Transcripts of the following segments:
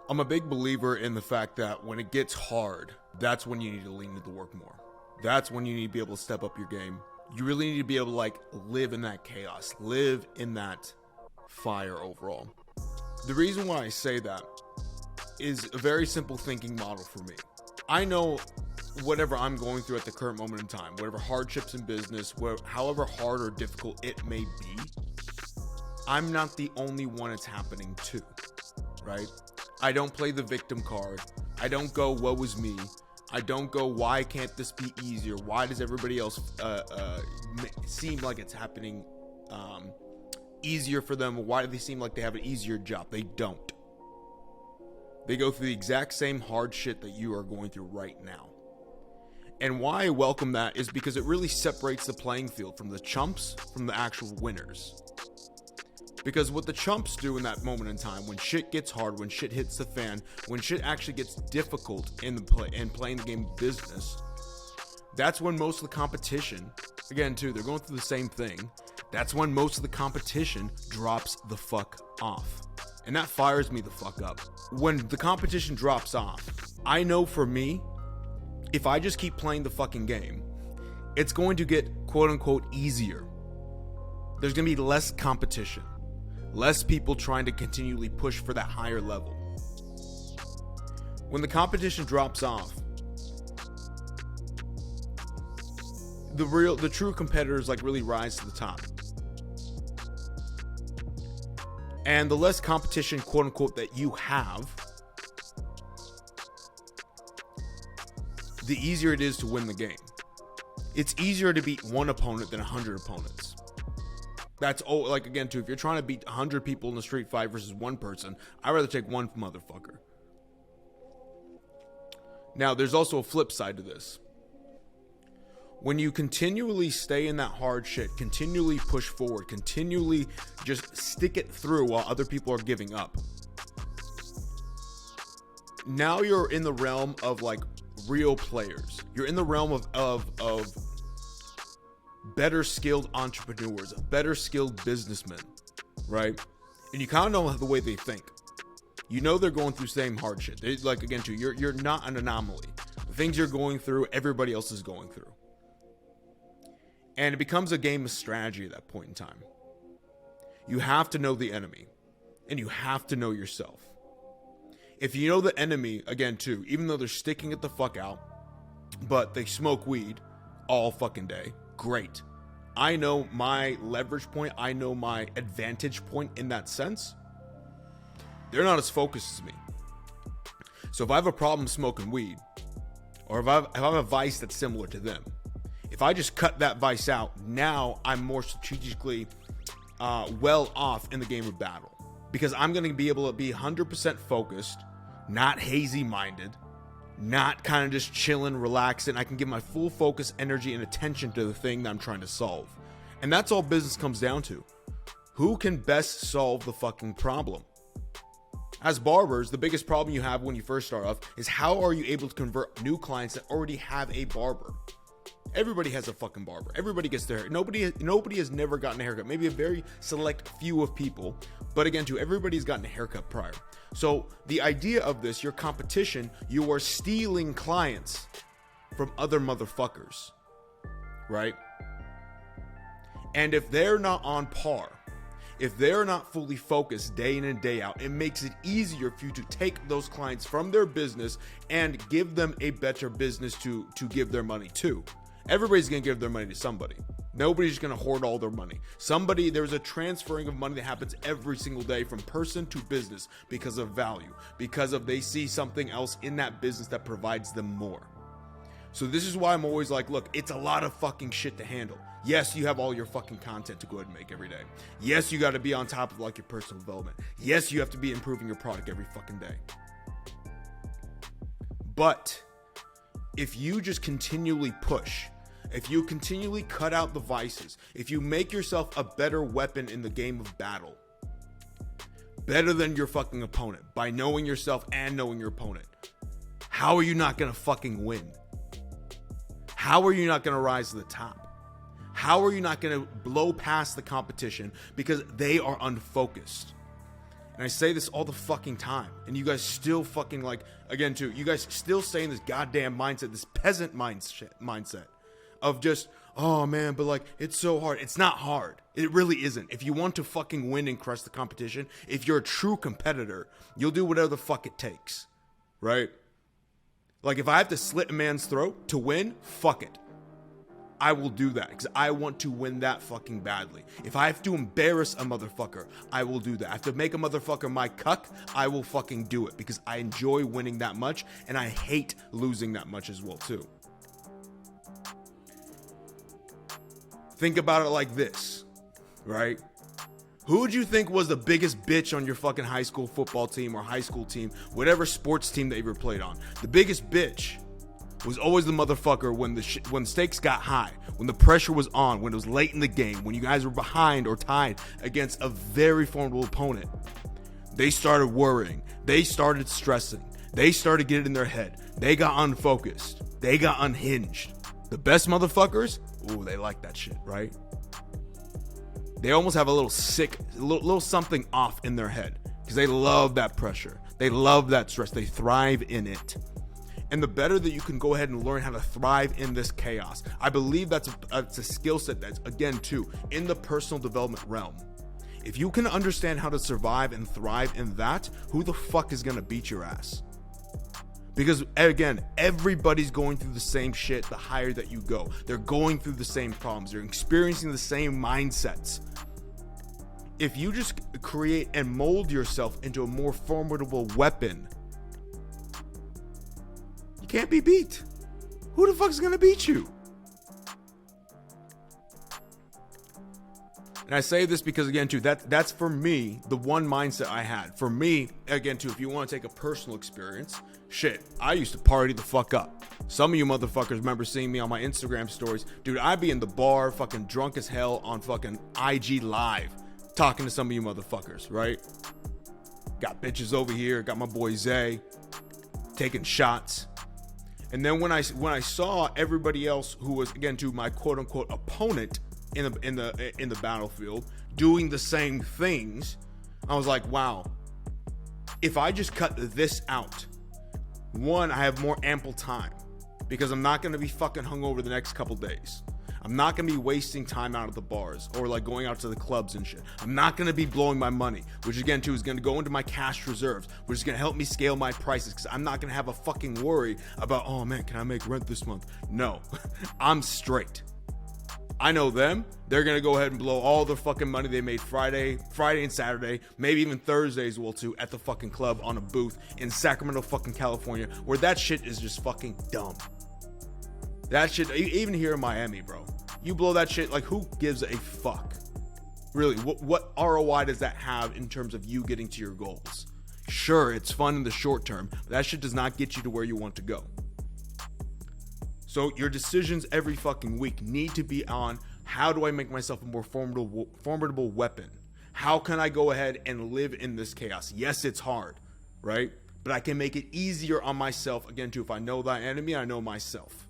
I'm a big believer in the fact that when it gets hard, that's when you need to lean into the work more. That's when you need to be able to step up your game. You really need to be able to like live in that chaos, live in that fire overall. The reason why I say that is a very simple thinking model for me. I know whatever I'm going through at the current moment in time, whatever hardships in business, however hard or difficult it may be, I'm not the only one it's happening to, right? I don't play the victim card. I don't go, woe is me. I don't go, why can't this be easier? Why does everybody else seem like it's happening easier for them? Why do they seem like they have an easier job? They don't. They go through the exact same hard shit that you are going through right now. And why I welcome that is because it really separates the playing field from the chumps from the actual winners. Because what the chumps do in that moment in time, when shit gets hard, when shit hits the fan, when shit actually gets difficult in playing the game of business, that's when most of the competition, again too, they're going through the same thing. That's when most of the competition drops the fuck off. And that fires me the fuck up. When the competition drops off, I know for me, if I just keep playing the fucking game, it's going to get quote unquote easier. There's going to be less competition. Less people trying to continually push for that higher level. When the competition drops off, the true competitors like really rise to the top. And the less competition, quote unquote, that you have, the easier it is to win the game. It's easier to beat one opponent than 100 opponents. That's like again too, if you're trying to beat 100 people in a street fight versus one person, I'd rather take one motherfucker. Now, there's also a flip side to this. When you continually stay in that hard shit, continually push forward, continually just stick it through while other people are giving up. Now you're in the realm of like real players. You're in the realm of better skilled entrepreneurs, better skilled businessmen, right? And you kind of know the way they think. You know they're going through the same hard shit. They, like again, too, you're not an anomaly. The things you're going through, everybody else is going through. And it becomes a game of strategy at that point in time. You have to know the enemy, and you have to know yourself. If you know the enemy, again, too, even though they're sticking it the fuck out, but they smoke weed all fucking day, great. I know my leverage point. I know my advantage point in that sense. They're not as focused as me. So if I have a problem smoking weed, or if I have a vice that's similar to them, if I just cut that vice out, now I'm more strategically well off in the game of battle. Because I'm going to be able to be 100% focused, not hazy-minded, not kind of just chilling, relaxing. I can give my full focus, energy, and attention to the thing that I'm trying to solve. And that's all business comes down to. Who can best solve the fucking problem? As barbers, the biggest problem you have when you first start off is how are you able to convert new clients that already have a barber? Everybody has a fucking barber. Everybody gets their hair. Nobody has never gotten a haircut. Maybe a very select few of people. But again, too, everybody's gotten a haircut prior. So the idea of this, your competition, you are stealing clients from other motherfuckers, right? And if they're not on par, if they're not fully focused day in and day out, it makes it easier for you to take those clients from their business and give them a better business to give their money to. Everybody's going to give their money to somebody. Nobody's going to hoard all their money. There's a transferring of money that happens every single day from person to business because of value, because of they see something else in that business that provides them more. So this is why I'm always like, look, it's a lot of fucking shit to handle. Yes, you have all your fucking content to go ahead and make every day. Yes, you got to be on top of like your personal development. Yes, you have to be improving your product every fucking day. But if you just continually push, if you continually cut out the vices, if you make yourself a better weapon in the game of battle, better than your fucking opponent by knowing yourself and knowing your opponent, how are you not going to fucking win? How are you not going to rise to the top? How are you not going to blow past the competition because they are unfocused? And I say this all the fucking time. And you guys still fucking like, again too, you guys still saying this goddamn mindset, this peasant mindset of just, oh man, but like, it's so hard. It's not hard. It really isn't. If you want to fucking win and crush the competition, if you're a true competitor, you'll do whatever the fuck it takes, right? Like if I have to slit a man's throat to win, fuck it. I will do that because I want to win that fucking badly. If I have to embarrass a motherfucker, I will do that. I have to make a motherfucker my cuck, I will fucking do it because I enjoy winning that much and I hate losing that much as well too. Think about it like this, right? Who would you think was the biggest bitch on your fucking high school football team or high school team, whatever sports team that you ever played on? The biggest bitch was always the motherfucker when the stakes got high, when the pressure was on, when it was late in the game, when you guys were behind or tied against a very formidable opponent. They started worrying. They started stressing. They started getting in their head. They got unfocused. They got unhinged. The best motherfuckers, ooh, they like that shit, right? They almost have a little sick, little something off in their head because they love that pressure. They love that stress. They thrive in it. And the better that you can go ahead and learn how to thrive in this chaos, I believe that's a skill set that's, again, too, in the personal development realm. If you can understand how to survive and thrive in that, who the fuck is going to beat your ass? Because, again, everybody's going through the same shit the higher that you go. They're going through the same problems. They're experiencing the same mindsets. If you just create and mold yourself into a more formidable weapon, you can't be beat. Who the fuck is going to beat you? And I say this because, again, too, that's for me, the one mindset I had. For me, again, too, if you want to take a personal experience, shit, I used to party the fuck up. Some of you motherfuckers remember seeing me on my Instagram stories. Dude, I'd be in the bar, fucking drunk as hell on fucking IG Live, talking to some of you motherfuckers, right? Got bitches over here, got my boy Zay, taking shots. And then when I saw everybody else who was, again, to my quote unquote opponent in the battlefield doing the same things, I was like, wow, if I just cut this out, one, I have more ample time because I'm not going to be fucking hungover the next couple days. I'm not going to be wasting time out at the bars or like going out to the clubs and shit. I'm not going to be blowing my money, which again too is going to go into my cash reserves, which is going to help me scale my prices because I'm not going to have a fucking worry about, oh man, can I make rent this month? No, I'm straight. I know them. They're going to go ahead and blow all the fucking money they made Friday and Saturday, maybe even Thursday as well too, at the fucking club on a booth in Sacramento fucking California, where that shit is just fucking dumb. That shit, even here in Miami, bro, you blow that shit, like who gives a fuck? Really, what ROI does that have in terms of you getting to your goals? Sure, it's fun in the short term, but that shit does not get you to where you want to go. So your decisions every fucking week need to be on, how do I make myself a more formidable weapon? How can I go ahead and live in this chaos? Yes, it's hard, right? But I can make it easier on myself, again, too, if I know thy enemy, I know myself.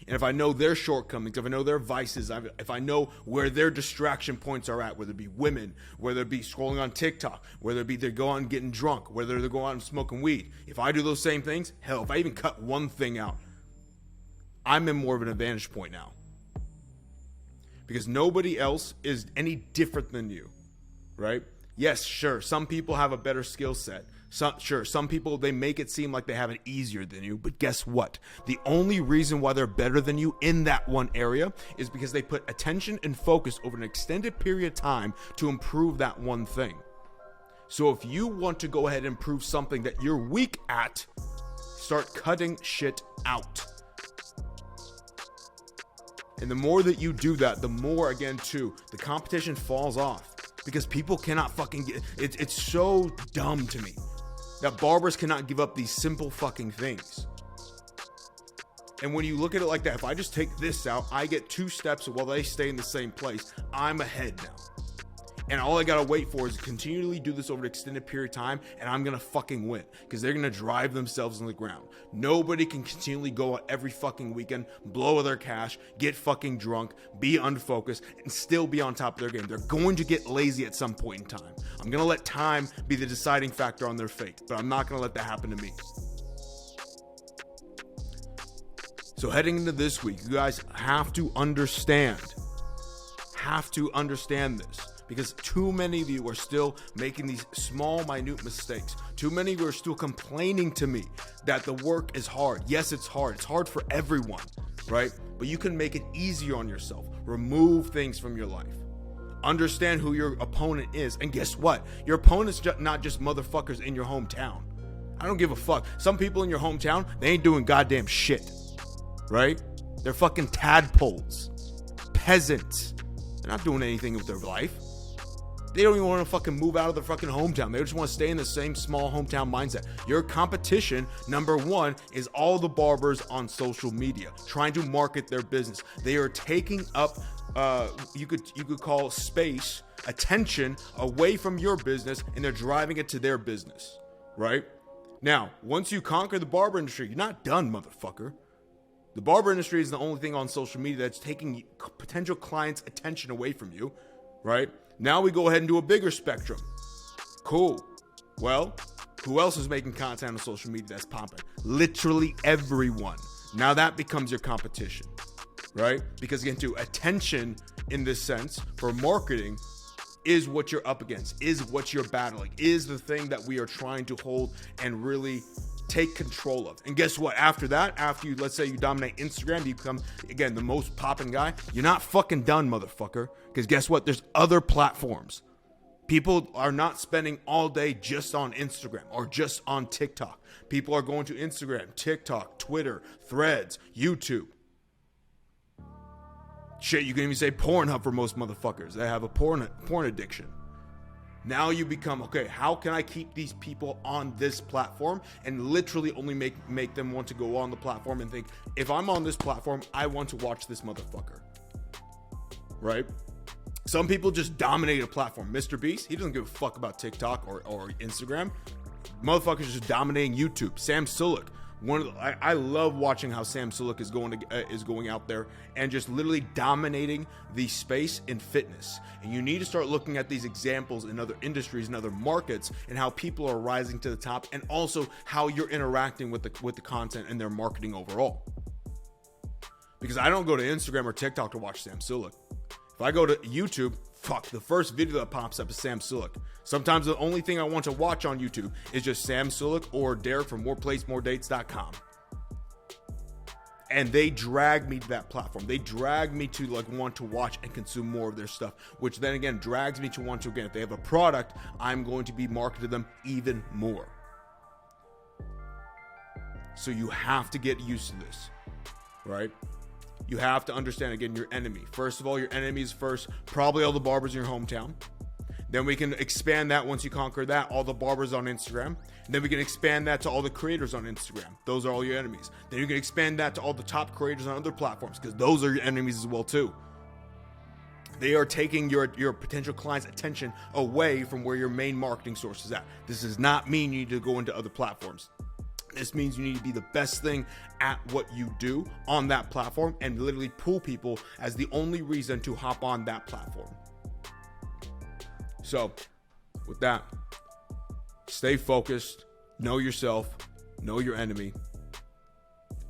And if I know their shortcomings, if I know their vices, if I know where their distraction points are at, whether it be women, whether it be scrolling on TikTok, whether it be they're going getting drunk, whether they're going out and smoking weed, if I do those same things, hell, if I even cut one thing out, I'm in more of an advantage point now. Because nobody else is any different than you, right? Yes, sure, some people have a better skill set. Some people, they make it seem like they have it easier than you, but guess what? The only reason why they're better than you in that one area is because they put attention and focus over an extended period of time to improve that one thing. So if you want to go ahead and improve something that you're weak at, start cutting shit out. And the more that you do that, the more, again, too, the competition falls off because people cannot fucking get it. It's so dumb to me that barbers cannot give up these simple fucking things. And when you look at it like that, if I just take this out, I get 2 steps while they stay in the same place. I'm ahead now. And all I gotta wait for is to continually do this over an extended period of time, and I'm gonna fucking win. Because they're gonna drive themselves on the ground. Nobody can continually go out every fucking weekend, blow their cash, get fucking drunk, be unfocused, and still be on top of their game. They're going to get lazy at some point in time. I'm gonna let time be the deciding factor on their fate, but I'm not gonna let that happen to me. So heading into this week, you guys have to understand this. Because too many of you are still making these small, minute mistakes. Too many of you are still complaining to me that the work is hard. Yes, it's hard. It's hard for everyone, right? But you can make it easier on yourself. Remove things from your life. Understand who your opponent is. And guess what? Your opponent's not just motherfuckers in your hometown. I don't give a fuck. Some people in your hometown, they ain't doing goddamn shit, right? They're fucking tadpoles, peasants. They're not doing anything with their life. They don't even want to fucking move out of their fucking hometown. They just want to stay in the same small hometown mindset. Your competition, number one, is all the barbers on social media trying to market their business. They are taking up, you could call space, attention away from your business, and they're driving it to their business, right? Now, once you conquer the barber industry, you're not done, motherfucker. The barber industry is the only thing on social media that's taking potential clients' attention away from you, right? Now we go ahead and do a bigger spectrum. Cool. Well, who else is making content on social media that's popping? Literally everyone. Now that becomes your competition, right? Because again, to attention in this sense for marketing is what you're up against, is what you're battling, is the thing that we are trying to hold and really take control of. And guess what? After that, after you, let's say you dominate Instagram, you become, again, the most popping guy, you're not fucking done, motherfucker. Because guess what? There's other platforms. People are not spending all day just on Instagram or just on TikTok. People are going to Instagram, TikTok, Twitter, Threads, YouTube. Shit, you can even say Pornhub for most motherfuckers. They have a porn addiction. Now you become, okay, how can I keep these people on this platform and literally only make them want to go on the platform and think, if I'm on this platform, I want to watch this motherfucker, right? Some people just dominate a platform. Mr. Beast, he doesn't give a fuck about TikTok or Instagram. Motherfuckers just dominating YouTube. Sam Sulek. I love watching how Sam Sulek is going out there and just literally dominating the space in fitness. And you need to start looking at these examples in other industries and other markets and how people are rising to the top, and also how you're interacting with the content and their marketing overall. Because I don't go to Instagram or TikTok to watch Sam Sulek. If I go to YouTube, fuck, the first video that pops up is Sam Sulek. Sometimes the only thing I want to watch on YouTube is just Sam Sulek or Derek from moreplacemoredates.com. And they drag me to that platform. They drag me to want to watch and consume more of their stuff, which then again drags me to want to, again, if they have a product, I'm going to be marketing them even more. So you have to get used to this, right? You have to understand, again, your enemy. First of all, your enemy is first, probably all the barbers in your hometown. Then we can expand that once you conquer that, all the barbers on Instagram. And then we can expand that to all the creators on Instagram. Those are all your enemies. Then you can expand that to all the top creators on other platforms, because those are your enemies as well too. They are taking your potential clients' attention away from where your main marketing source is at. This does not mean you need to go into other platforms. This means you need to be the best thing at what you do on that platform and literally pull people as the only reason to hop on that platform. So, with that, stay focused, know yourself, know your enemy,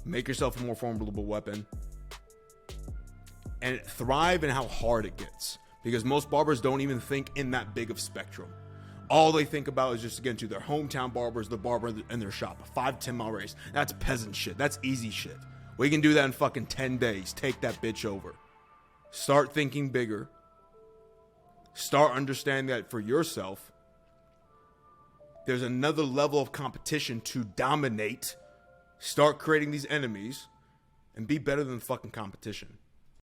make yourself a more formidable weapon, and thrive in how hard it gets. Because most barbers don't even think in that big of spectrum. All they think about is just, again, to their hometown barbers, the barber in their shop, a 5-10 mile race. That's peasant shit. That's easy shit. We can do that in fucking 10 days. Take that bitch over. Start thinking bigger. Start understanding that for yourself, there's another level of competition to dominate. Start creating these enemies and be better than fucking competition.